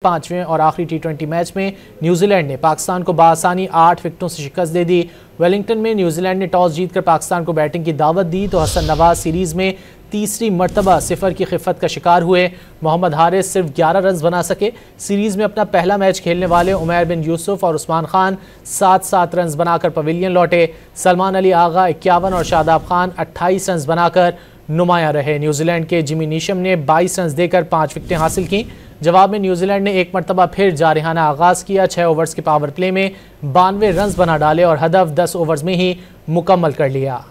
पांचवें और आखिरी T20 मैच में न्यूजीलैंड ने पाकिस्तान को बआसानी 8 विकेटों से शिकस्त दे दी। वेलिंगटन में न्यूजीलैंड ने टॉस जीतकर पाकिस्तान को बैटिंग की दावत दी तो हसन नवाज सीरीज में तीसरी मरतबा सिफर की खिफत का शिकार हुए। मोहम्मद हारिस सिर्फ 11 रन बना सके। सीरीज में अपना पहला मैच खेलने वाले उमैर बिन यूसुफ और उस्मान खान 7-7 रन बनाकर पवेलियन लौटे। सलमान अली आगा 51 और शादाब खान 28 रन बनाकर नुमाया रहे। न्यूजीलैंड के जिमी नीशम ने 22 रन देकर 5 विकेटें हासिल की। जवाब में न्यूजीलैंड ने एक मरतबा फिर जारहाना आगाज किया। 6 ओवर्स के पावर प्ले में 92 रन बना डाले और हदफ 10 ओवर्स में ही मुकम्मल कर लिया।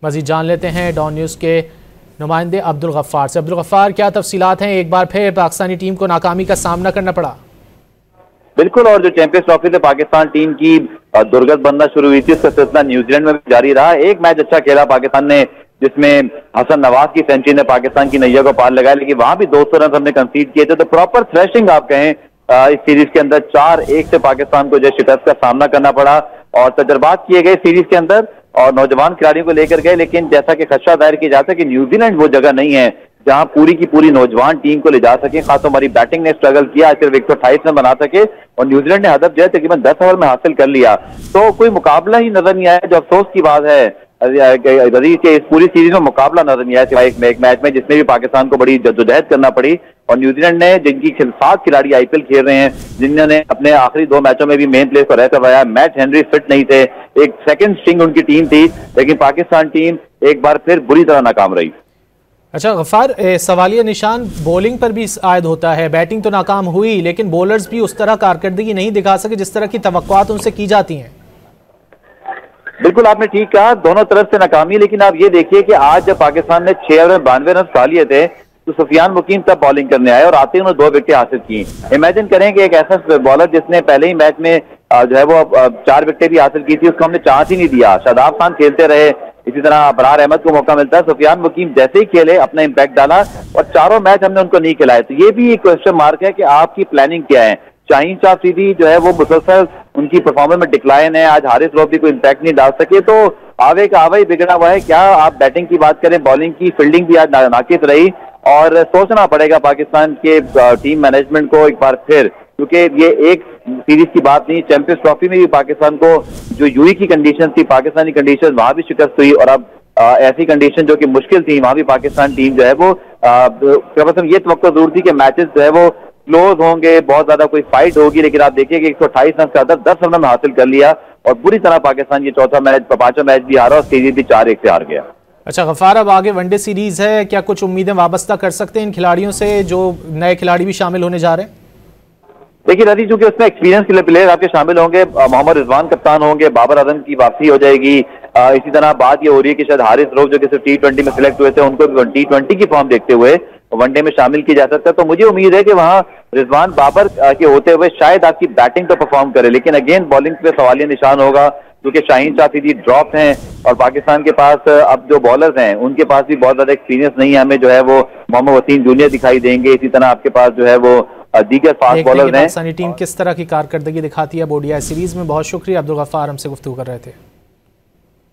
मजीद जान लेते हैं डॉन न्यूज़ के नुमाइंदे अब्दुल गफ्फार से। अब्दुल गफ्फार, क्या तफसीलात हैं? एक बार फिर पाकिस्तानी टीम को नाकामी का सामना करना पड़ा। बिल्कुल, और जो चैंपियंस ट्रॉफी से पाकिस्तान टीम की दुर्गत बनना शुरू हुई थी उसका सिलसिला न्यूजीलैंड में भी जारी रहा। एक मैच अच्छा खेला पाकिस्तान ने जिसमें हसन नवाज की सेंचुरी ने पाकिस्तान की नैया को पार लगाया, लेकिन वहां भी 200 रन हमने कंसीड किए थे। तो प्रॉपर थ्रेशिंग आप कहें इस सीरीज के अंदर 4-1 से पाकिस्तान को जो शिकस्त का सामना करना पड़ा और तजर्बात किए गए सीरीज के अंदर और नौजवान खिलाड़ियों को लेकर गए। लेकिन जैसा कि खदशा जाहिर किया जाता है कि न्यूजीलैंड वो जगह नहीं है जहां पूरी की पूरी नौजवान टीम को ले जा सके। खासतौर हमारी बैटिंग ने स्ट्रगल किया, सिर्फ 128 रन बना सके और न्यूजीलैंड ने हदफ जो है तकरीबन 10 ओवर में हासिल कर लिया। तो कोई मुकाबला ही नजर नहीं आया। जो अफसोस की बात है रजी के इस पूरी सीरीज में मुकाबला नजर नहीं आया सिवाय एक मैच में जिसमें भी पाकिस्तान को बड़ी जद्दोजहद करना पड़ी। और न्यूजीलैंड ने जिनकी 7 खिलाड़ी IPL खेल रहे हैं, जिन्होंने अपने आखिरी 2 मैचों में भी मेन प्लेस पर रह करवाया। मैट हेनरी फिट नहीं थे, एक सेकंड स्ट्रिंग उनकी टीम थी, लेकिन पाकिस्तान टीम एक बार फिर बुरी तरह नाकाम रही। अच्छा गफ्फार, सवालिया निशान बॉलिंग पर भी आयद होता है। बैटिंग तो नाकाम हुई लेकिन बॉलर्स भी उस तरह कारकर्दगी नहीं दिखा सके जिस तरह की तवक्कुआत उनसे की जाती हैं। बिल्कुल, आपने ठीक कहा, दोनों तरफ से नाकामी। लेकिन आप ये देखिए कि आज जब पाकिस्तान ने 6 ओवर में 92 रन खा लिए थे तो सुफियान मुकीम तब बॉलिंग करने आए और आते ही उन्होंने 2 विकेटें हासिल की। इमेजिन करें कि एक ऐसा बॉलर जिसने पहले ही मैच में जो है वो 4 विकेटें भी हासिल की थी, उसको हमने चांस ही नहीं दिया। शादाब खान खेलते रहे, इसी तरह अबरार अहमद को मौका मिलता है। सुफियान मुकीम जैसे ही खेले अपना इंपैक्ट डाला और चारों मैच हमने उनको नहीं खिलाए। तो ये भी एक क्वेश्चन मार्क है कि आपकी प्लानिंग क्या है। शाहीन शाह अफरीदी जो है वो मुसलसल उनकी परफॉर्मेंस में डिक्लाइन है। आज हारिस रऊफ भी कोई इंपैक्ट नहीं डाल सके, तो आवे का आवा ही बिगड़ा हुआ है। क्या आप बैटिंग की बात करें, बॉलिंग की फील्डिंग भी आज नाकिस रही और सोचना पड़ेगा पाकिस्तान के टीम मैनेजमेंट को एक बार फिर, क्योंकि ये एक सीरीज की बात नहीं। चैंपियंस ट्रॉफी में भी पाकिस्तान को जो यूई की कंडीशन थी, पाकिस्तानी कंडीशन, वहां भी शिकस्त हुई और अब ऐसी कंडीशन जो कि मुश्किल थी वहां भी पाकिस्तान टीम जो है वो ये तवक्को जरूर थी कि मैचेस जो है वो क्लोज होंगे, बहुत ज्यादा कोई फाइट होगी। लेकिन आप देखिए कि 128 रन का 10 रन में हासिल कर लिया और बुरी तरह पाकिस्तान ये चौथा मैच 5वां मैच भी हारा और सीरीज भी 4-1 से हार गया। अच्छा गफ्फार, अब आगे वनडे सीरीज है, क्या कुछ उम्मीदें वाबस्ता कर सकते हैं इन खिलाड़ियों से जो नए खिलाड़ी भी शामिल होने जा रहे हैं? देखिए रजी, चूंकि उसमें एक्सपीरियंस के प्लेयर आपके शामिल होंगे, मोहम्मद रिजवान कप्तान होंगे, बाबर आजम की वापसी हो जाएगी। इसी तरह बात ये हो रही है कि शायद हारिस रऊफ जो कि सिर्फ T20 में सिलेक्ट हुए थे उनको T20 की फॉर्म देखते हुए वनडे में शामिल किया जा सकता है। तो मुझे उम्मीद है कि वहां रिजवान बाबर के होते हुए शायद आपकी बैटिंग तो परफॉर्म करे, लेकिन अगेन बॉलिंग पे सवालिया निशान होगा क्योंकि शाहीन शाह अफरीदी ड्रॉप हैं और पाकिस्तान के पास अब जो बॉलर्स हैं उनके पास भी बहुत ज्यादा एक्सपीरियंस नहीं है। हमें जो है वो मोहम्मद वसीम जूनियर दिखाई देंगे, इसी तरह आपके पास जो है वो दीगर फास्ट बॉलर्स हैं। पाकिस्तानी टीम किस तरह की कारकर्दगी दिखाती है ODI सीरीज में। बहुत शुक्रिया अब्दुल गफ्फार, हमसे गुफ्तगू कर रहे थे।